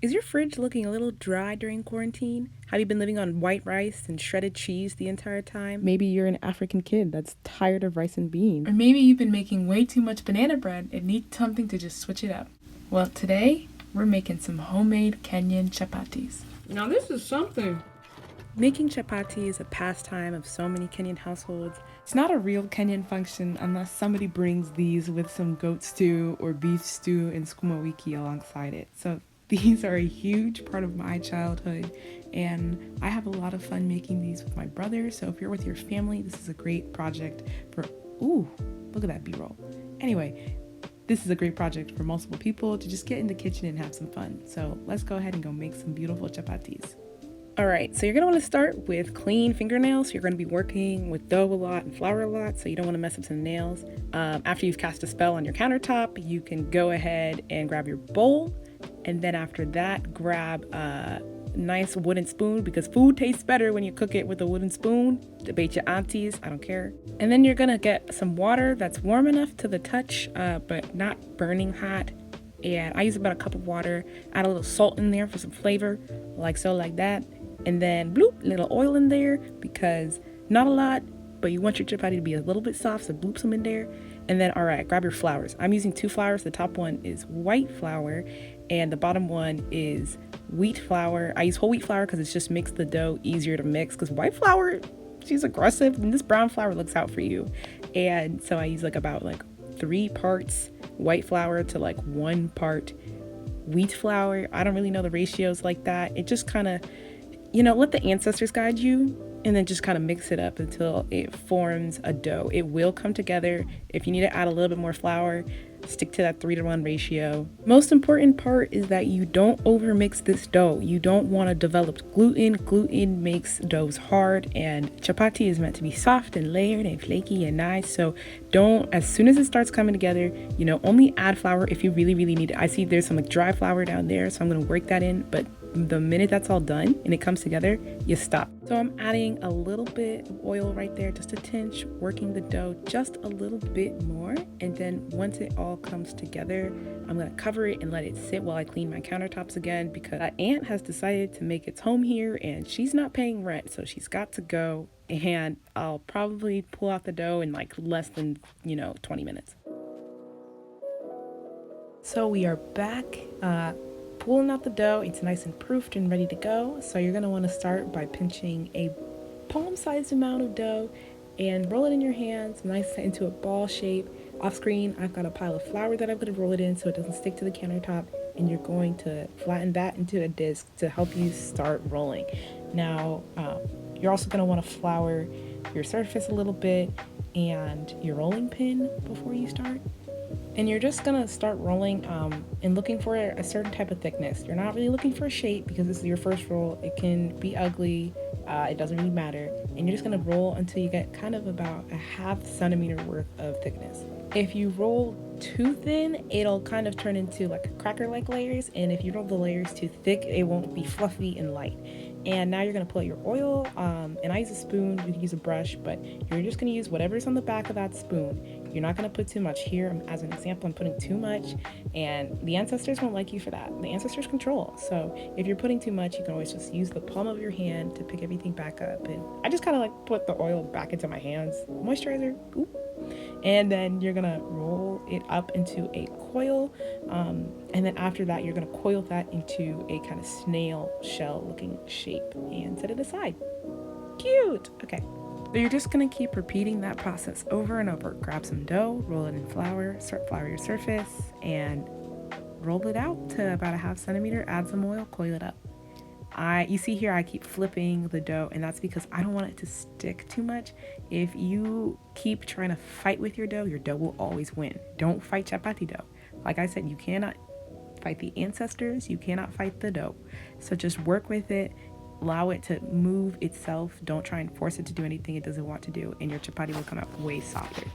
Is your fridge looking a little dry during quarantine? Have you been living on white rice and shredded cheese the entire time? Maybe you're an African kid that's tired of rice and beans. Or maybe you've been making way too much banana bread and need something to just switch it up. Well, today we're making some homemade Kenyan chapatis. Now this is something. Making chapati is a pastime of so many Kenyan households. It's not a real Kenyan function unless somebody brings these with some goat stew or beef stew and sukuma wiki alongside it. So these are a huge part of my childhood, and I have a lot of fun making these with my brother. So if you're with your family, this is a great project for, ooh, look at that B-roll. Anyway, this is a great project for multiple people to just get in the kitchen and have some fun. So let's go ahead and go make some beautiful chapatis. All right, so you're gonna wanna start with clean fingernails. You're gonna be working with dough a lot and flour a lot, so you don't wanna mess up some nails. After you've cast a spell on your countertop, you can go ahead and grab your bowl. And then after that, grab a nice wooden spoon, because food tastes better when you cook it with a wooden spoon. Debate your aunties, I don't care. And then you're gonna get some water that's warm enough to the touch, but not burning hot. And I use about a cup of water, add a little salt in there for some flavor, like so, like that. And then bloop, little oil in there, because not a lot, but you want your chapati to be a little bit soft, so bloop some in there. And then, all right, grab your flours. I'm using 2 flours. The top one is white flour, and the bottom one is wheat flour. I use whole wheat flour because it just makes the dough easier to mix, because white flour, she's aggressive, and this brown flour looks out for you. And so I use about 3 parts white flour to 1 part wheat flour. I don't really know the ratios like that. It just kind of, let the ancestors guide you, and then just kind of mix it up until it forms a dough. It will come together. If you need to add a little bit more flour, stick to that 3-to-1 ratio. Most important part is that you don't overmix this dough. You don't want to develop gluten. Gluten makes doughs hard, and chapati is meant to be soft and layered and flaky and nice. So don't, as soon as it starts coming together, only add flour if you really, really need it. I see there's some dry flour down there, so I'm going to work that in, but the minute that's all done and it comes together, you stop. So I'm adding a little bit of oil right there, just a tinge, working the dough just a little bit more. And then once it all comes together, I'm gonna cover it and let it sit while I clean my countertops again, because that aunt has decided to make its home here and she's not paying rent, so she's got to go. And I'll probably pull out the dough in less than 20 minutes. So we are back. Pulling out the dough. It's nice and proofed and ready to go. So you're going to want to start by pinching a palm-sized amount of dough and roll it in your hands nice into a ball shape. Off screen, I've got a pile of flour that I'm going to roll it in so it doesn't stick to the countertop, and you're going to flatten that into a disc to help you start rolling. Now, you're also going to want to flour your surface a little bit and your rolling pin before you start. And you're just gonna start rolling and looking for a certain type of thickness. You're not really looking for a shape because this is your first roll. It can be ugly, it doesn't really matter. And you're just gonna roll until you get kind of about a ½ centimeter worth of thickness. If you roll too thin, it'll kind of turn into cracker-like layers. And if you roll the layers too thick, it won't be fluffy and light. And now you're gonna pull out your oil, and I use a spoon, you can use a brush, but you're just gonna use whatever's on the back of that spoon. You're not gonna put too much here. As an example, I'm putting too much, and the ancestors won't like you for that. The ancestors control. So if you're putting too much, you can always just use the palm of your hand to pick everything back up. And I just kind of put the oil back into my hands. Moisturizer, oop. And then you're gonna roll it up into a coil, and then after that you're gonna coil that into a kind of snail shell looking shape and set it aside. Cute. Okay, so you're just gonna keep repeating that process over and over. Grab some dough, roll it in flour, start flour your surface, and roll it out to about a ½ centimeter. Add some oil, coil it up. You see here I keep flipping the dough, and that's because I don't want it to stick too much. If you keep trying to fight with your dough will always win. Don't fight chapati dough. Like I said, you cannot fight the ancestors, you cannot fight the dough. So just work with it, allow it to move itself. Don't try and force it to do anything it doesn't want to do, and your chapati will come out way softer.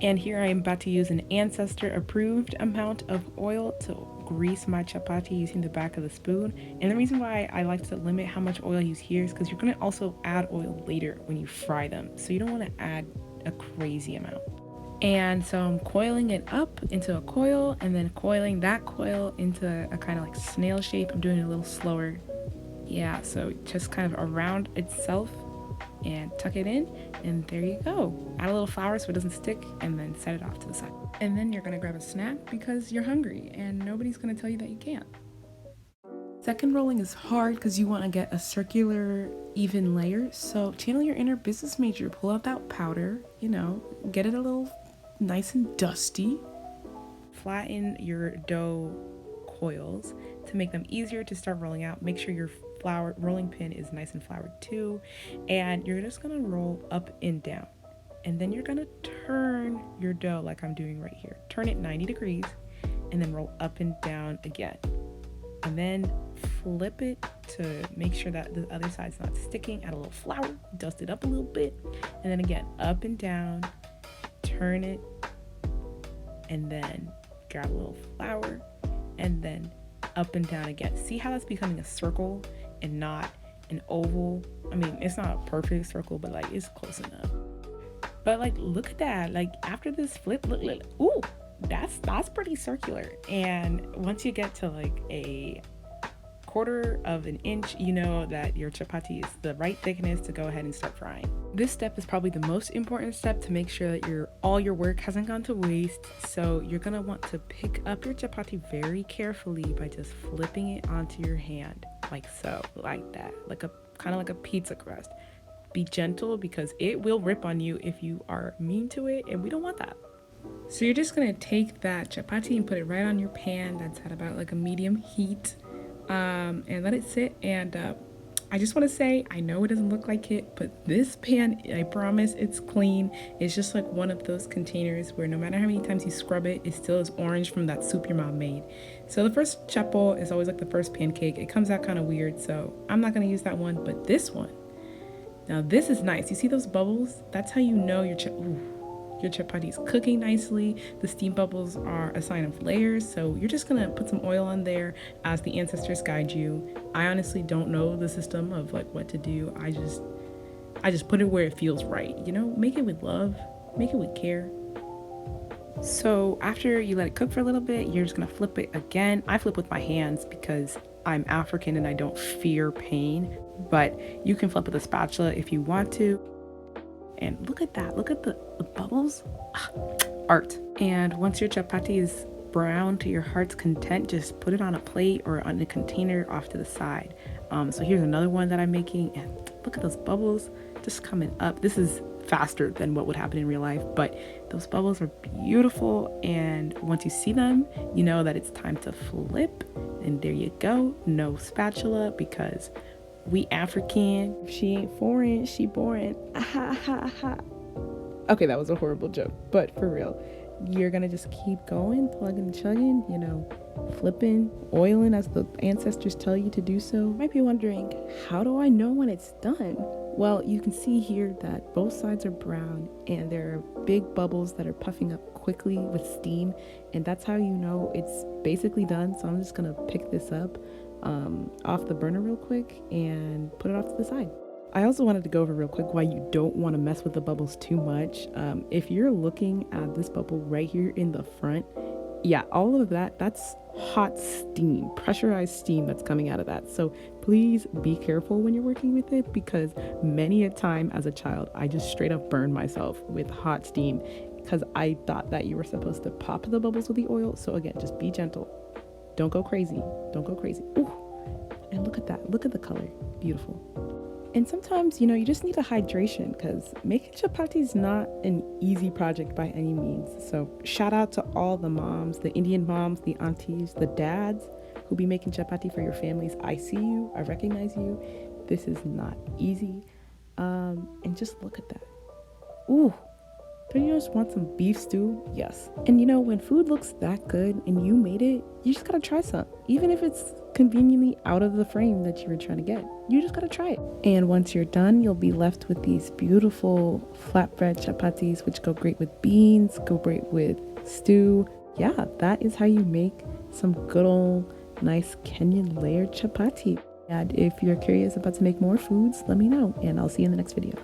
And here I am about to use an ancestor approved amount of oil to grease my chapati using the back of the spoon. And the reason why I like to limit how much oil I use here is because you're going to also add oil later when you fry them. So you don't want to add a crazy amount. And so I'm coiling it up into a coil and then coiling that coil into a kind of like snail shape. I'm doing it a little slower. Yeah, so just kind of around itself and tuck it in, and there you go. Add a little flour so it doesn't stick, and then set it off to the side. And then you're gonna grab a snack because you're hungry and nobody's gonna tell you that you can't. Second rolling is hard because you want to get a circular, even layer. So channel your inner business major, pull out that powder, get it a little nice and dusty. Flatten your dough coils to make them easier to start rolling out. Make sure your rolling pin is nice and floured too. And you're just gonna roll up and down. And then you're gonna turn your dough like I'm doing right here. Turn it 90 degrees and then roll up and down again. And then flip it to make sure that the other side's not sticking. Add a little flour, dust it up a little bit, and then again, up and down, turn it, and then grab a little flour, and then up and down again. See how that's becoming a circle and not an oval? I mean, it's not a perfect circle, but like it's close enough. But like, look at that. Like after this flip, look, ooh, that's pretty circular. And once you get to like a quarter of an inch, you know that your chapati is the right thickness to go ahead and start frying. This step is probably the most important step to make sure that all your work hasn't gone to waste. So you're gonna want to pick up your chapati very carefully by just flipping it onto your hand, like so, like that, kind of like a pizza crust. Be gentle because it will rip on you if you are mean to it, and we don't want that. So you're just gonna take that chapati and put it right on your pan that's at about like a medium heat, and let it sit. And I just want to say, I know it doesn't look like it, but this pan, I promise it's clean. It's just like one of those containers where no matter how many times you scrub it, it still is orange from that soup your mom made. So the first chapo is always like the first pancake. It comes out kind of weird, so I'm not gonna use that one, but this one. Now this is nice. You see those bubbles? That's how you know your chapati is cooking nicely. The steam bubbles are a sign of layers, so you're just gonna put some oil on there as the ancestors guide you. I honestly don't know the system of like what to do. I just put it where it feels right, make it with love, make it with care. So after you let it cook for a little bit, you're just gonna flip it again. I flip with my hands because I'm African and I don't fear pain, but you can flip with a spatula if you want to. And look at that, look at the bubbles. Art. And once your chapati is brown to your heart's content, just put it on a plate or on a container off to the side. So here's another one that I'm making, and look at those bubbles just coming up. This is faster than what would happen in real life, but those bubbles are beautiful. And once you see them, you know that it's time to flip. And there you go, no spatula, because we African. If she ain't foreign, she boring. Okay, that was a horrible joke, but for real, you're gonna just keep going, plugging, chugging, flipping, oiling as the ancestors tell you to do so. You might be wondering, how do I know when it's done? Well, you can see here that both sides are brown and there are big bubbles that are puffing up quickly with steam, and that's how you know it's basically done. So I'm just gonna pick this up off the burner real quick and put it off to the side. I also wanted to go over real quick why you don't want to mess with the bubbles too much. If you're looking at this bubble right here in the front, yeah, all of that's hot steam, pressurized steam that's coming out of that. So please be careful when you're working with it, because many a time as a child, I just straight up burned myself with hot steam because I thought that you were supposed to pop the bubbles with the oil. So again, just be gentle. Don't go crazy. Don't go crazy. Ooh, and look at that. Look at the color. Beautiful. And sometimes, you just need a hydration, because making chapati is not an easy project by any means. So shout out to all the moms, the Indian moms, the aunties, the dads who be making chapati for your families. I see you. I recognize you. This is not easy. And just look at that. Ooh. Don't you just want some beef stew? Yes. And when food looks that good and you made it, you just gotta try some. Even if it's conveniently out of the frame that you were trying to get, you just gotta try it. And once you're done, you'll be left with these beautiful flatbread chapatis, which go great with beans, go great with stew. Yeah, that is how you make some good old nice Kenyan layered chapati. And if you're curious about to make more foods, let me know, and I'll see you in the next video.